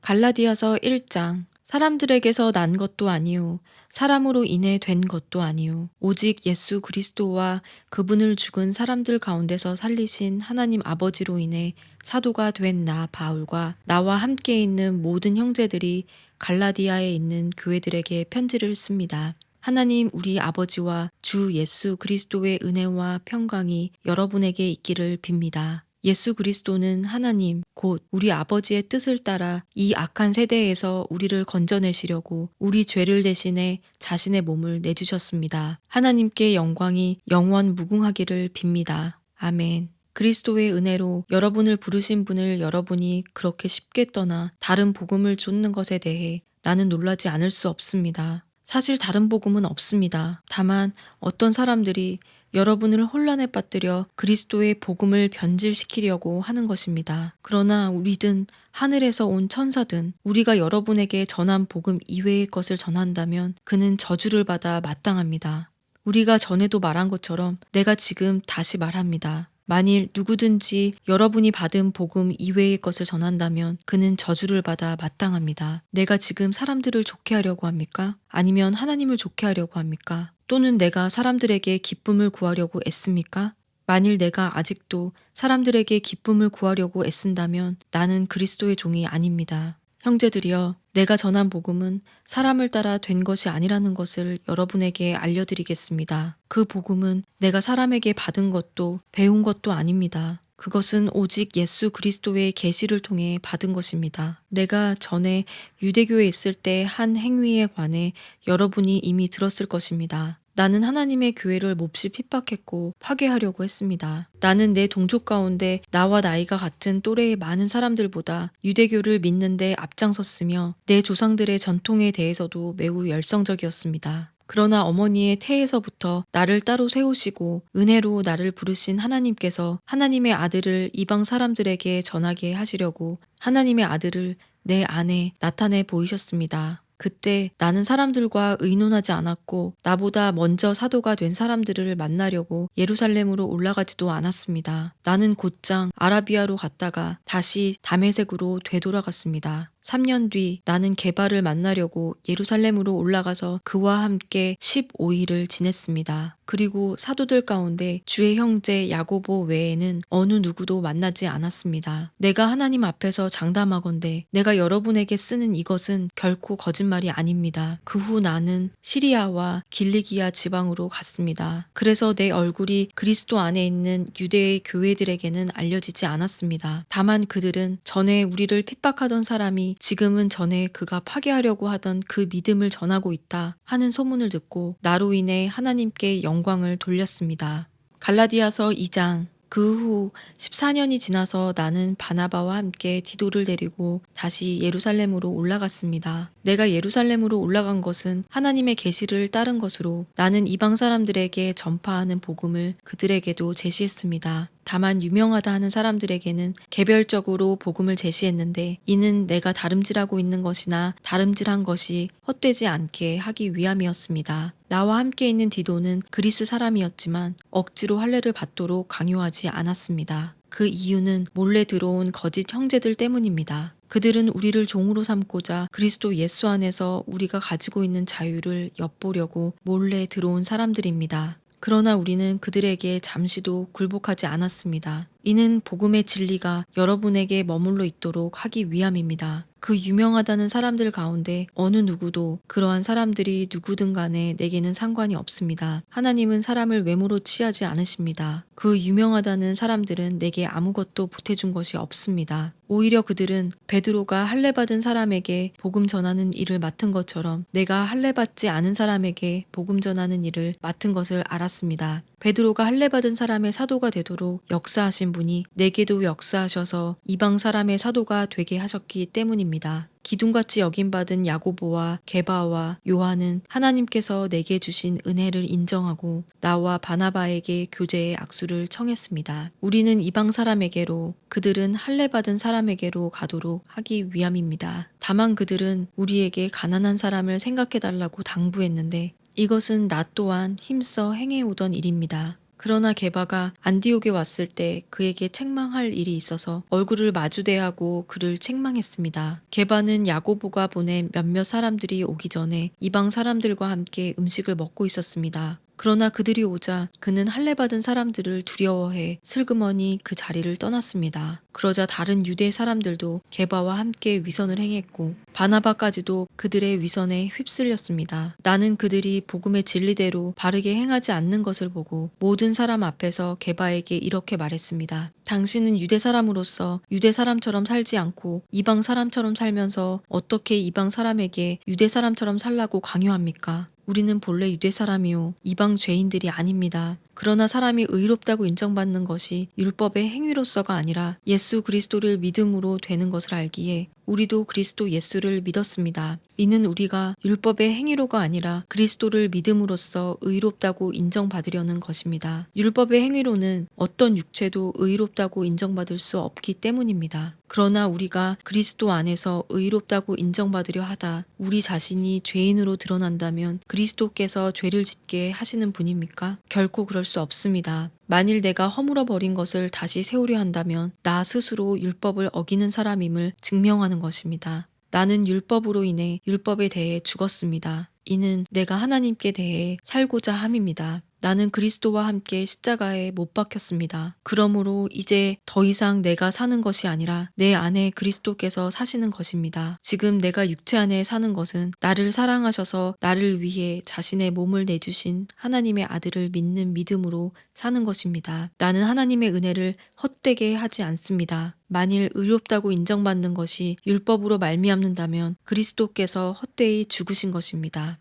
갈라디아서 1장. 사람들에게서 난 것도 아니요 사람으로 인해 된 것도 아니요 오직 예수 그리스도와 그분을 죽은 사람들 가운데서 살리신 하나님 아버지로 인해 사도가 된 나 바울과 나와 함께 있는 모든 형제들이 갈라디아에 있는 교회들에게 편지를 씁니다. 하나님 우리 아버지와 주 예수 그리스도의 은혜와 평강이 여러분에게 있기를 빕니다. 예수 그리스도는 하나님 곧 우리 아버지의 뜻을 따라 이 악한 세대에서 우리를 건져내시려고 우리 죄를 대신해 자신의 몸을 내주셨습니다. 하나님께 영광이 영원 무궁하기를 빕니다. 아멘. 그리스도의 은혜로 여러분을 부르신 분을 여러분이 그렇게 쉽게 떠나 다른 복음을 쫓는 것에 대해 나는 놀라지 않을 수 없습니다. 사실 다른 복음은 없습니다. 다만 어떤 사람들이 여러분을 혼란에 빠뜨려 그리스도의 복음을 변질시키려고 하는 것입니다. 그러나 우리든 하늘에서 온 천사든 우리가 여러분에게 전한 복음 이외의 것을 전한다면 그는 저주를 받아 마땅합니다. 우리가 전에도 말한 것처럼 내가 지금 다시 말합니다. 만일 누구든지 여러분이 받은 복음 이외의 것을 전한다면 그는 저주를 받아 마땅합니다. 내가 지금 사람들을 좋게 하려고 합니까? 아니면 하나님을 좋게 하려고 합니까? 또는 내가 사람들에게 기쁨을 구하려고 애씁니까? 만일 내가 아직도 사람들에게 기쁨을 구하려고 애쓴다면 나는 그리스도의 종이 아닙니다. 형제들이여, 내가 전한 복음은 사람을 따라 된 것이 아니라는 것을 여러분에게 알려드리겠습니다. 그 복음은 내가 사람에게 받은 것도 배운 것도 아닙니다. 그것은 오직 예수 그리스도의 계시를 통해 받은 것입니다. 내가 전에 유대교에 있을 때 한 행위에 관해 여러분이 이미 들었을 것입니다. 나는 하나님의 교회를 몹시 핍박했고 파괴하려고 했습니다. 나는 내 동족 가운데 나와 나이가 같은 또래의 많은 사람들보다 유대교를 믿는데 앞장섰으며 내 조상들의 전통에 대해서도 매우 열성적이었습니다. 그러나 어머니의 태에서부터 나를 따로 세우시고 은혜로 나를 부르신 하나님께서 하나님의 아들을 이방 사람들에게 전하게 하시려고 하나님의 아들을 내 안에 나타내 보이셨습니다. 그때 나는 사람들과 의논하지 않았고 나보다 먼저 사도가 된 사람들을 만나려고 예루살렘으로 올라가지도 않았습니다. 나는 곧장 아라비아로 갔다가 다시 다메섹으로 되돌아갔습니다. 3년 뒤 나는 게바를 만나려고 예루살렘으로 올라가서 그와 함께 15일을 지냈습니다. 그리고 사도들 가운데 주의 형제 야고보 외에는 어느 누구도 만나지 않았습니다. 내가 하나님 앞에서 장담하건대 내가 여러분에게 쓰는 이것은 결코 거짓말이 아닙니다. 그 후 나는 시리아와 길리기아 지방으로 갔습니다. 그래서 내 얼굴이 그리스도 안에 있는 유대의 교회들에게는 알려지지 않았습니다. 다만 그들은 전에 우리를 핍박하던 사람이 지금은 전에 그가 파괴하려고 하던 그 믿음을 전하고 있다 하는 소문을 듣고 나로 인해 하나님께 영광을 돌렸습니다. 갈라디아서 2장. 그 후 14년이 지나서 나는 바나바와 함께 디도를 데리고 다시 예루살렘으로 올라갔습니다. 내가 예루살렘으로 올라간 것은 하나님의 계시를 따른 것으로 나는 이방 사람들에게 전파하는 복음을 그들에게도 제시했습니다. 다만 유명하다 하는 사람들에게는 개별적으로 복음을 제시했는데 이는 내가 다름질하고 있는 것이나 다름질한 것이 헛되지 않게 하기 위함이었습니다. 나와 함께 있는 디도는 그리스 사람이었지만 억지로 할례를 받도록 강요하지 않았습니다. 그 이유는 몰래 들어온 거짓 형제들 때문입니다. 그들은 우리를 종으로 삼고자 그리스도 예수 안에서 우리가 가지고 있는 자유를 엿보려고 몰래 들어온 사람들입니다. 그러나 우리는 그들에게 잠시도 굴복하지 않았습니다. 이는 복음의 진리가 여러분에게 머물러 있도록 하기 위함입니다. 그 유명하다는 사람들 가운데 어느 누구도 그러한 사람들이 누구든 간에 내게는 상관이 없습니다. 하나님은 사람을 외모로 취하지 않으십니다. 그 유명하다는 사람들은 내게 아무것도 보태준 것이 없습니다. 오히려 그들은 베드로가 할례 받은 사람에게 복음 전하는 일을 맡은 것처럼 내가 할례 받지 않은 사람에게 복음 전하는 일을 맡은 것을 알았습니다. 베드로가 할례 받은 사람의 사도가 되도록 역사하신 분이 내게도 역사하셔서 이방 사람의 사도가 되게 하셨기 때문입니다. 기둥같이 여김받은 야고보와 게바와 요한은 하나님께서 내게 주신 은혜를 인정하고 나와 바나바에게 교제의 악수를 청했습니다. 우리는 이방 사람에게로 그들은 할례 받은 사람에게로 가도록 하기 위함입니다. 다만 그들은 우리에게 가난한 사람을 생각해달라고 당부했는데 이것은 나 또한 힘써 행해오던 일입니다. 그러나 게바가 안디옥에 왔을 때 그에게 책망할 일이 있어서 얼굴을 마주대하고 그를 책망했습니다. 게바는 야고보가 보낸 몇몇 사람들이 오기 전에 이방 사람들과 함께 음식을 먹고 있었습니다. 그러나 그들이 오자 그는 할례받은 사람들을 두려워해 슬그머니 그 자리를 떠났습니다. 그러자 다른 유대 사람들도 게바와 함께 위선을 행했고 바나바까지도 그들의 위선에 휩쓸렸습니다. 나는 그들이 복음의 진리대로 바르게 행하지 않는 것을 보고 모든 사람 앞에서 게바에게 이렇게 말했습니다. 당신은 유대 사람으로서 유대 사람처럼 살지 않고 이방 사람처럼 살면서 어떻게 이방 사람에게 유대 사람처럼 살라고 강요합니까? 우리는 본래 유대 사람이요 이방 죄인들이 아닙니다. 그러나 사람이 의롭다고 인정받는 것이 율법의 행위로서가 아니라 예수 그리스도를 믿음으로 되는 것을 알기에 우리도 그리스도 예수를 믿었습니다. 이는 우리가 율법의 행위로가 아니라 그리스도를 믿음으로써 의롭다고 인정받으려는 것입니다. 율법의 행위로는 어떤 육체도 의롭다고 인정받을 수 없기 때문입니다. 그러나 우리가 그리스도 안에서 의롭다고 인정받으려 하다 우리 자신이 죄인으로 드러난다면 그리스도께서 죄를 짓게 하시는 분입니까? 결코 그럴 수 없습니다. 만일 내가 허물어 버린 것을 다시 세우려 한다면 나 스스로 율법을 어기는 사람임을 증명하는 것입니다. 나는 율법으로 인해 율법에 대해 죽었습니다. 이는 내가 하나님께 대해 살고자 함입니다. 나는 그리스도와 함께 십자가에 못 박혔습니다. 그러므로 이제 더 이상 내가 사는 것이 아니라 내 안에 그리스도께서 사시는 것입니다. 지금 내가 육체 안에 사는 것은 나를 사랑하셔서 나를 위해 자신의 몸을 내주신 하나님의 아들을 믿는 믿음으로 사는 것입니다. 나는 하나님의 은혜를 헛되게 하지 않습니다. 만일 의롭다고 인정받는 것이 율법으로 말미암는다면 그리스도께서 헛되이 죽으신 것입니다.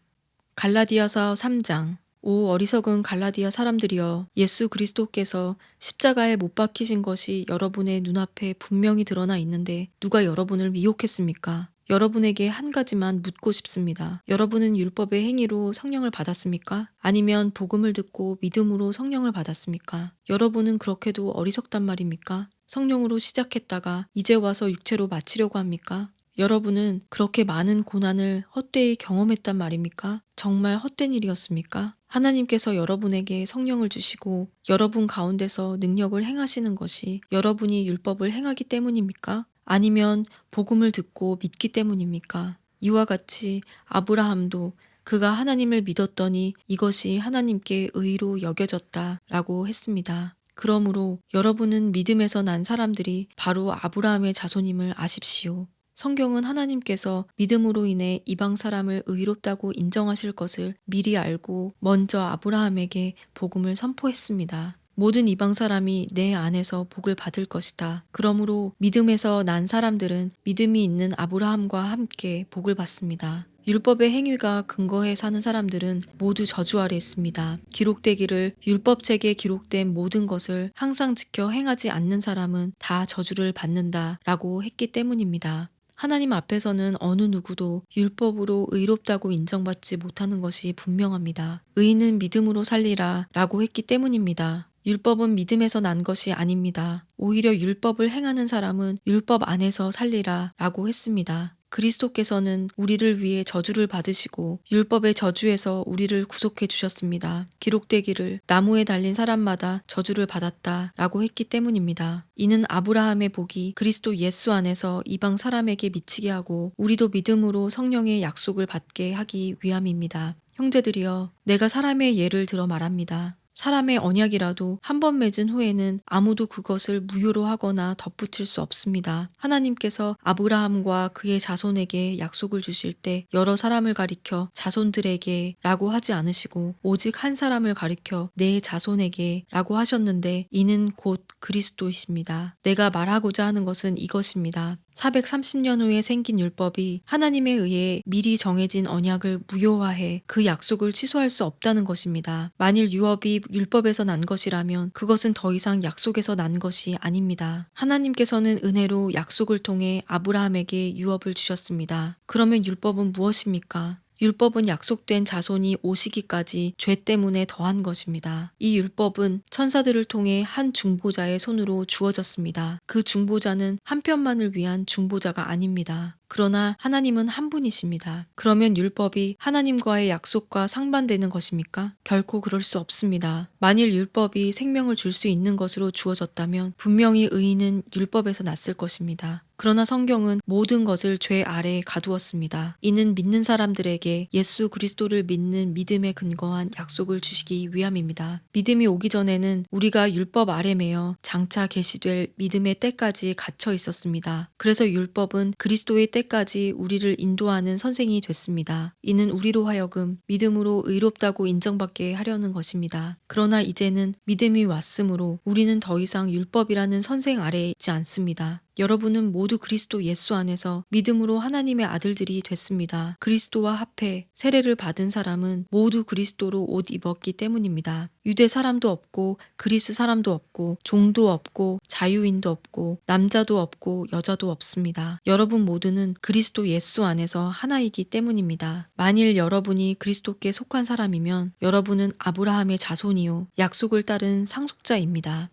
갈라디아서 3장. 오 어리석은 갈라디아 사람들이여, 예수 그리스도께서 십자가에 못 박히신 것이 여러분의 눈앞에 분명히 드러나 있는데 누가 여러분을 미혹했습니까? 여러분에게 한 가지만 묻고 싶습니다. 여러분은 율법의 행위로 성령을 받았습니까? 아니면 복음을 듣고 믿음으로 성령을 받았습니까? 여러분은 그렇게도 어리석단 말입니까? 성령으로 시작했다가 이제 와서 육체로 마치려고 합니까? 여러분은 그렇게 많은 고난을 헛되이 경험했단 말입니까? 정말 헛된 일이었습니까? 하나님께서 여러분에게 성령을 주시고 여러분 가운데서 능력을 행하시는 것이 여러분이 율법을 행하기 때문입니까? 아니면 복음을 듣고 믿기 때문입니까? 이와 같이 아브라함도 그가 하나님을 믿었더니 이것이 하나님께 의로 여겨졌다라고 했습니다. 그러므로 여러분은 믿음에서 난 사람들이 바로 아브라함의 자손임을 아십시오. 성경은 하나님께서 믿음으로 인해 이방 사람을 의롭다고 인정하실 것을 미리 알고 먼저 아브라함에게 복음을 선포했습니다. 모든 이방 사람이 내 안에서 복을 받을 것이다. 그러므로 믿음에서 난 사람들은 믿음이 있는 아브라함과 함께 복을 받습니다. 율법의 행위가 근거해 사는 사람들은 모두 저주 아래 있습니다. 기록되기를 율법책에 기록된 모든 것을 항상 지켜 행하지 않는 사람은 다 저주를 받는다 라고 했기 때문입니다. 하나님 앞에서는 어느 누구도 율법으로 의롭다고 인정받지 못하는 것이 분명합니다. 의인은 믿음으로 살리라 라고 했기 때문입니다. 율법은 믿음에서 난 것이 아닙니다. 오히려 율법을 행하는 사람은 율법 안에서 살리라 라고 했습니다. 그리스도께서는 우리를 위해 저주를 받으시고 율법의 저주에서 우리를 구속해 주셨습니다. 기록되기를 나무에 달린 사람마다 저주를 받았다 라고 했기 때문입니다. 이는 아브라함의 복이 그리스도 예수 안에서 이방 사람에게 미치게 하고 우리도 믿음으로 성령의 약속을 받게 하기 위함입니다. 형제들이여, 내가 사람의 예를 들어 말합니다. 사람의 언약이라도 한 번 맺은 후에는 아무도 그것을 무효로 하거나 덧붙일 수 없습니다. 하나님께서 아브라함과 그의 자손에게 약속을 주실 때 여러 사람을 가리켜 자손들에게 라고 하지 않으시고 오직 한 사람을 가리켜 내 자손에게 라고 하셨는데 이는 곧 그리스도이십니다. 내가 말하고자 하는 것은 이것입니다. 430년 후에 생긴 율법이 하나님에 의해 미리 정해진 언약을 무효화해 그 약속을 취소할 수 없다는 것입니다. 만일 유업이 율법에서 난 것이라면 그것은 더 이상 약속에서 난 것이 아닙니다. 하나님께서는 은혜로 약속을 통해 아브라함에게 유업을 주셨습니다. 그러면 율법은 무엇입니까? 율법은 약속된 자손이 오시기까지 죄 때문에 더한 것입니다. 이 율법은 천사들을 통해 한 중보자의 손으로 주어졌습니다. 그 중보자는 한 편만을 위한 중보자가 아닙니다. 그러나 하나님은 한 분이십니다. 그러면 율법이 하나님과의 약속과 상반되는 것입니까? 결코 그럴 수 없습니다. 만일 율법이 생명을 줄 수 있는 것으로 주어졌다면 분명히 의인은 율법에서 났을 것입니다. 그러나 성경은 모든 것을 죄 아래에 가두었습니다. 이는 믿는 사람들에게 예수 그리스도를 믿는 믿음에 근거한 약속을 주시기 위함입니다. 믿음이 오기 전에는 우리가 율법 아래 매여 장차 계시될 믿음의 때까지 갇혀 있었습니다. 그래서 율법은 그리스도의 때까지 우리를 인도하는 선생이 됐습니다. 이는 우리로 하여금 믿음으로 의롭다고 인정받게 하려는 것입니다. 그러나 이제는 믿음이 왔으므로 우리는 더 이상 율법이라는 선생 아래에 있지 않습니다. 여러분은 모두 그리스도 예수 안에서 믿음으로 하나님의 아들들이 됐습니다. 그리스도와 합해 세례를 받은 사람은 모두 그리스도로 옷 입었기 때문입니다. 유대 사람도 없고 그리스 사람도 없고 종도 없고 자유인도 없고 남자도 없고 여자도 없습니다. 여러분 모두는 그리스도 예수 안에서 하나이기 때문입니다. 만일 여러분이 그리스도께 속한 사람이면 여러분은 아브라함의 자손이요 약속을 따른 상속자입니다.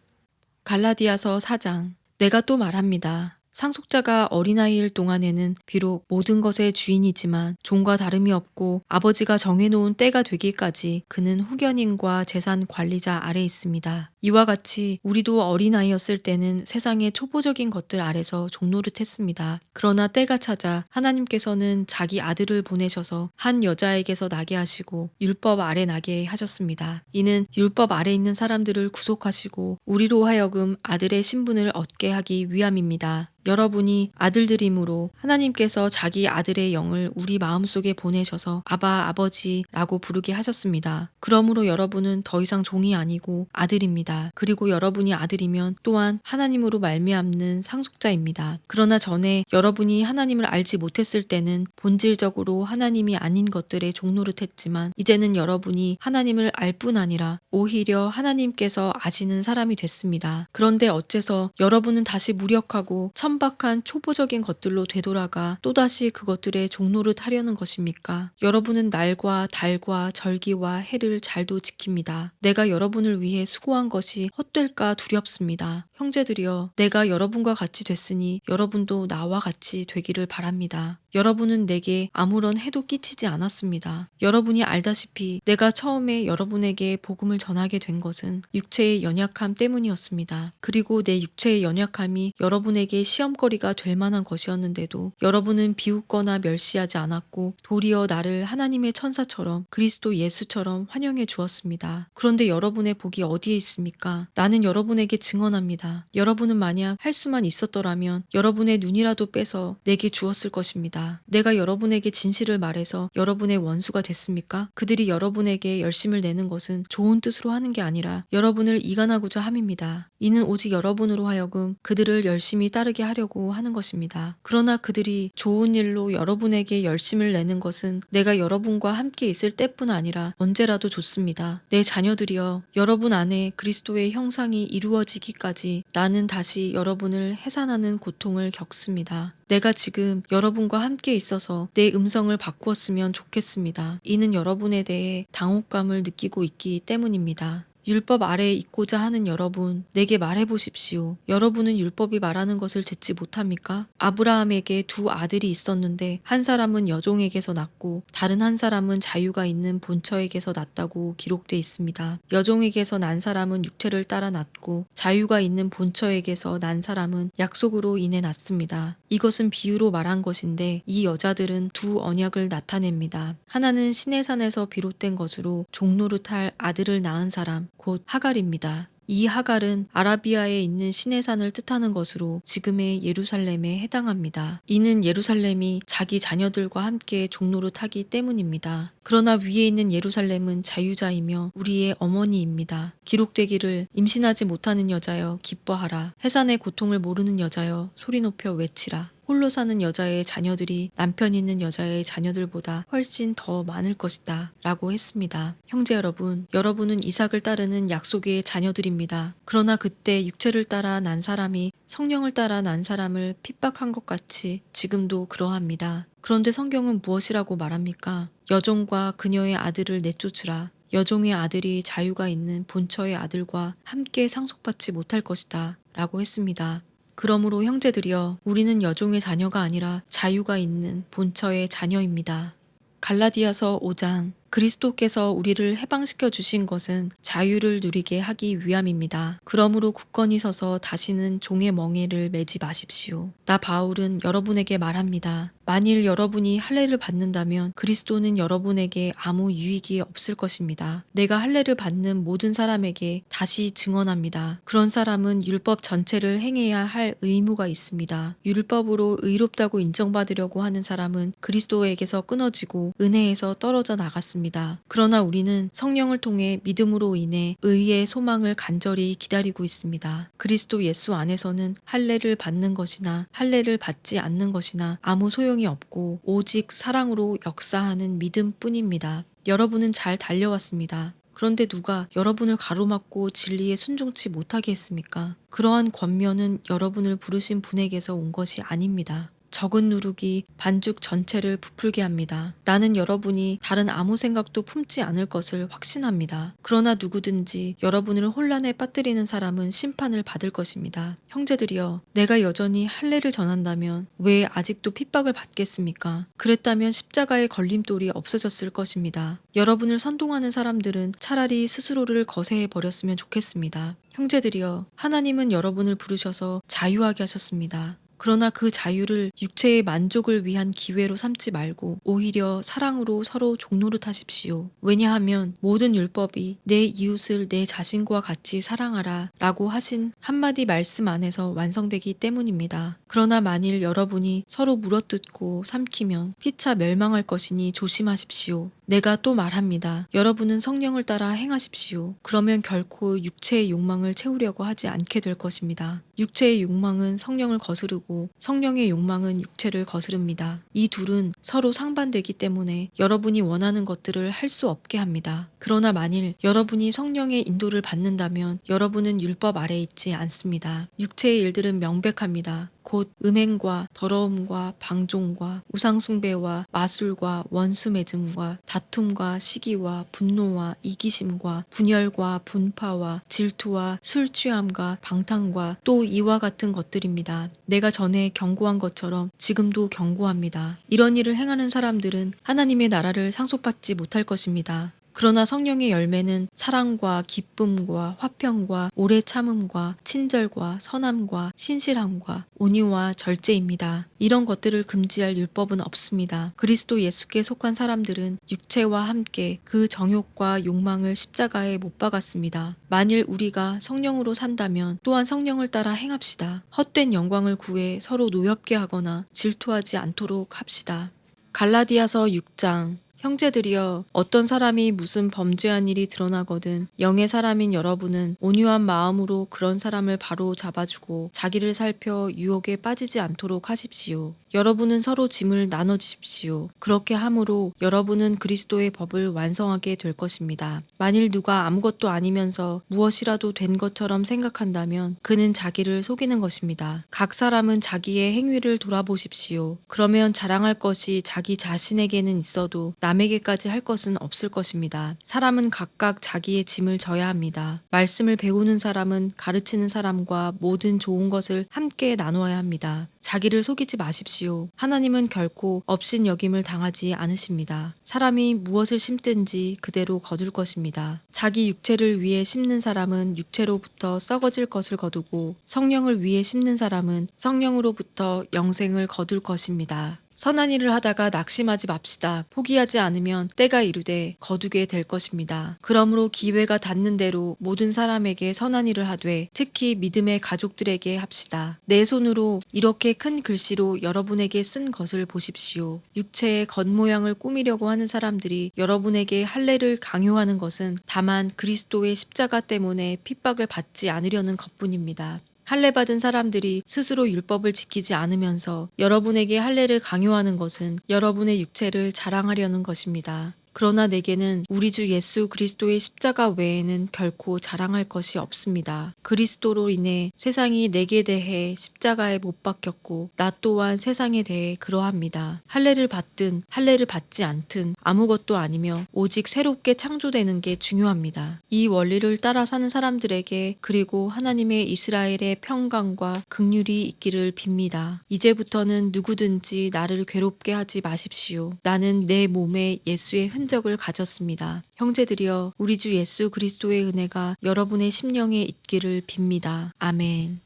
갈라디아서 4장. 내가 또 말합니다. 상속자가 어린아이일 동안에는 비록 모든 것의 주인이지만 종과 다름이 없고 아버지가 정해놓은 때가 되기까지 그는 후견인과 재산 관리자 아래 있습니다. 이와 같이 우리도 어린아이였을 때는 세상의 초보적인 것들 아래서 종노릇했습니다. 그러나 때가 찾아 하나님께서는 자기 아들을 보내셔서 한 여자에게서 나게 하시고 율법 아래 나게 하셨습니다. 이는 율법 아래 있는 사람들을 구속하시고 우리로 하여금 아들의 신분을 얻게 하기 위함입니다. 여러분이 아들들이므로 하나님께서 자기 아들의 영을 우리 마음속에 보내셔서 아바 아버지라고 부르게 하셨습니다. 그러므로 여러분은 더 이상 종이 아니고 아들입니다. 그리고 여러분이 아들이면 또한 하나님으로 말미암는 상속자입니다. 그러나 전에 여러분이 하나님을 알지 못했을 때는 본질적으로 하나님이 아닌 것들에 종노릇했지만 이제는 여러분이 하나님을 알 뿐 아니라 오히려 하나님께서 아시는 사람이 됐습니다. 그런데 어째서 여러분은 다시 무력하고 천박한 초보적인 것들로 되돌아가 또다시 그것들의 종노릇 하려는 것입니까? 여러분은 날과 달과 절기와 해를 잘도 지킵니다. 내가 여러분을 위해 수고한 것이 헛될까 두렵습니다. 형제들이여, 내가 여러분과 같이 됐으니 여러분도 나와 같이 되기를 바랍니다. 여러분은 내게 아무런 해도 끼치지 않았습니다. 여러분이 알다시피 내가 처음에 여러분에게 복음을 전하게 된 것은 육체의 연약함 때문이었습니다. 그리고 내 육체의 연약함이 여러분에게 시험거리가 될 만한 것이었는데도 여러분은 비웃거나 멸시하지 않았고 도리어 나를 하나님의 천사처럼 그리스도 예수처럼 환영해 주었습니다. 그런데 여러분의 복이 어디에 있습니까? 나는 여러분에게 증언합니다. 여러분은 만약 할 수만 있었더라면 여러분의 눈이라도 빼서 내게 주었을 것입니다. 내가 여러분에게 진실을 말해서 여러분의 원수가 됐습니까? 그들이 여러분에게 열심을 내는 것은 좋은 뜻으로 하는 게 아니라 여러분을 이간하고자 함입니다. 이는 오직 여러분으로 하여금 그들을 열심히 따르게 하려고 하는 것입니다. 그러나 그들이 좋은 일로 여러분에게 열심을 내는 것은 내가 여러분과 함께 있을 때뿐 아니라 언제라도 좋습니다. 내 자녀들이여, 여러분 안에 그리스도의 형상이 이루어지기까지 나는 다시 여러분을 해산하는 고통을 겪습니다. 내가 지금 여러분과 함께 있어서 내 음성을 바꾸었으면 좋겠습니다. 이는 여러분에 대해 당혹감을 느끼고 있기 때문입니다. 율법 아래에 있고자 하는 여러분, 내게 말해보십시오. 여러분은 율법이 말하는 것을 듣지 못합니까? 아브라함에게 두 아들이 있었는데 한 사람은 여종에게서 낳고 다른 한 사람은 자유가 있는 본처에게서 낳았다고 기록돼 있습니다. 여종에게서 난 사람은 육체를 따라 낳고 자유가 있는 본처에게서 난 사람은 약속으로 인해 낳습니다. 이것은 비유로 말한 것인데 이 여자들은 두 언약을 나타냅니다. 하나는 시내산에서 비롯된 것으로 종노릇할 아들을 낳은 사람, 곧 하갈입니다. 이 하갈은 아라비아에 있는 시내산을 뜻하는 것으로 지금의 예루살렘에 해당합니다. 이는 예루살렘이 자기 자녀들과 함께 종노릇하기 때문입니다. 그러나 위에 있는 예루살렘은 자유자이며 우리의 어머니입니다. 기록되기를 임신하지 못하는 여자여 기뻐하라. 해산의 고통을 모르는 여자여 소리 높여 외치라. 홀로 사는 여자의 자녀들이 남편 있는 여자의 자녀들보다 훨씬 더 많을 것이다 라고 했습니다. 형제 여러분, 여러분은 이삭을 따르는 약속의 자녀들입니다. 그러나 그때 육체를 따라 난 사람이 성령을 따라 난 사람을 핍박한 것 같이 지금도 그러합니다. 그런데 성경은 무엇이라고 말합니까? 여종과 그녀의 아들을 내쫓으라. 여종의 아들이 자유가 있는 본처의 아들과 함께 상속받지 못할 것이다 라고 했습니다. 그러므로 형제들이여 우리는 여종의 자녀가 아니라 자유가 있는 본처의 자녀입니다. 갈라디아서 5장. 그리스도께서 우리를 해방시켜 주신 것은 자유를 누리게 하기 위함입니다. 그러므로 굳건히 서서 다시는 종의 멍에를 매지 마십시오. 나 바울은 여러분에게 말합니다. 만일 여러분이 할례를 받는다면 그리스도는 여러분에게 아무 유익이 없을 것입니다. 내가 할례를 받는 모든 사람에게 다시 증언합니다. 그런 사람은 율법 전체를 행해야 할 의무가 있습니다. 율법으로 의롭다고 인정받으려고 하는 사람은 그리스도에게서 끊어지고 은혜에서 떨어져 나갔습니다. 그러나 우리는 성령을 통해 믿음으로 인해 의의 소망을 간절히 기다리고 있습니다. 그리스도 예수 안에서는 할례를 받는 것이나 할례를 받지 않는 것이나 아무 소용이 없고 오직 사랑으로 역사하는 믿음뿐입니다. 여러분은 잘 달려왔습니다. 그런데 누가 여러분을 가로막고 진리에 순종치 못하게 했습니까? 그러한 권면은 여러분을 부르신 분에게서 온 것이 아닙니다. 적은 누룩이 반죽 전체를 부풀게 합니다. 나는 여러분이 다른 아무 생각도 품지 않을 것을 확신합니다. 그러나 누구든지 여러분을 혼란에 빠뜨리는 사람은 심판을 받을 것입니다. 형제들이여, 내가 여전히 할례를 전한다면 왜 아직도 핍박을 받겠습니까? 그랬다면 십자가의 걸림돌이 없어졌을 것입니다. 여러분을 선동하는 사람들은 차라리 스스로를 거세해 버렸으면 좋겠습니다. 형제들이여, 하나님은 여러분을 부르셔서 자유하게 하셨습니다. 그러나 그 자유를 육체의 만족을 위한 기회로 삼지 말고 오히려 사랑으로 서로 종노릇하십시오. 왜냐하면 모든 율법이 내 이웃을 내 자신과 같이 사랑하라 라고 하신 한마디 말씀 안에서 완성되기 때문입니다. 그러나 만일 여러분이 서로 물어뜯고 삼키면 피차 멸망할 것이니 조심하십시오. 내가 또 말합니다. 여러분은 성령을 따라 행하십시오. 그러면 결코 육체의 욕망을 채우려고 하지 않게 될 것입니다. 육체의 욕망은 성령을 거스르고 성령의 욕망은 육체를 거스릅니다. 이 둘은 서로 상반되기 때문에 여러분이 원하는 것들을 할 수 없게 합니다. 그러나 만일 여러분이 성령의 인도를 받는다면 여러분은 율법 아래 있지 않습니다. 육체의 일들은 명백합니다. 곧 음행과 더러움과 방종과 우상숭배와 마술과 원수매증과 다툼과 시기와 분노와 이기심과 분열과 분파와 질투와 술 취함과 방탕과 또 이와 같은 것들입니다. 내가 전에 경고한 것처럼 지금도 경고합니다. 이런 일을 행하는 사람들은 하나님의 나라를 상속받지 못할 것입니다. 그러나 성령의 열매는 사랑과 기쁨과 화평과 오래 참음과 친절과 선함과 신실함과 온유와 절제입니다. 이런 것들을 금지할 율법은 없습니다. 그리스도 예수께 속한 사람들은 육체와 함께 그 정욕과 욕망을 십자가에 못 박았습니다. 만일 우리가 성령으로 산다면 또한 성령을 따라 행합시다. 헛된 영광을 구해 서로 노엽게 하거나 질투하지 않도록 합시다. 갈라디아서 6장. 형제들이여, 어떤 사람이 무슨 범죄한 일이 드러나거든 영의 사람인 여러분은 온유한 마음으로 그런 사람을 바로 잡아주고 자기를 살펴 유혹에 빠지지 않도록 하십시오. 여러분은 서로 짐을 나눠주십시오. 그렇게 함으로 여러분은 그리스도의 법을 완성하게 될 것입니다. 만일 누가 아무것도 아니면서 무엇이라도 된 것처럼 생각한다면 그는 자기를 속이는 것입니다. 각 사람은 자기의 행위를 돌아보십시오. 그러면 자랑할 것이 자기 자신에게는 있어도 남에게까지 할 것은 없을 것입니다. 사람은 각각 자기의 짐을 져야 합니다. 말씀을 배우는 사람은 가르치는 사람과 모든 좋은 것을 함께 나누어야 합니다. 자기를 속이지 마십시오. 하나님은 결코 업신여김을 당하지 않으십니다. 사람이 무엇을 심든지 그대로 거둘 것입니다. 자기 육체를 위해 심는 사람은 육체로부터 썩어질 것을 거두고 성령을 위해 심는 사람은 성령으로부터 영생을 거둘 것입니다. 선한 일을 하다가 낙심하지 맙시다. 포기하지 않으면 때가 이르되 거두게 될 것입니다. 그러므로 기회가 닿는 대로 모든 사람에게 선한 일을 하되 특히 믿음의 가족들에게 합시다. 내 손으로 이렇게 큰 글씨로 여러분에게 쓴 것을 보십시오. 육체의 겉모양을 꾸미려고 하는 사람들이 여러분에게 할례를 강요하는 것은 다만 그리스도의 십자가 때문에 핍박을 받지 않으려는 것뿐입니다. 할례 받은 사람들이 스스로 율법을 지키지 않으면서 여러분에게 할례를 강요하는 것은 여러분의 육체를 자랑하려는 것입니다. 그러나 내게는 우리 주 예수 그리스도의 십자가 외에는 결코 자랑할 것이 없습니다. 그리스도로 인해 세상이 내게 대해 십자가에 못 박혔고 나 또한 세상에 대해 그러합니다. 할례를 받든 할례를 받지 않든 아무것도 아니며 오직 새롭게 창조되는 게 중요합니다. 이 원리를 따라 사는 사람들에게 그리고 하나님의 이스라엘의 평강과 긍휼이 있기를 빕니다. 이제부터는 누구든지 나를 괴롭게 하지 마십시오. 나는 내 몸에 예수의 흔적을 가졌습니다. 형제들이여, 우리 주 예수 그리스도의 은혜가 여러분의 심령에 있기를 빕니다. 아멘.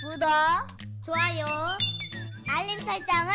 구독, 좋아요, 알림 설정을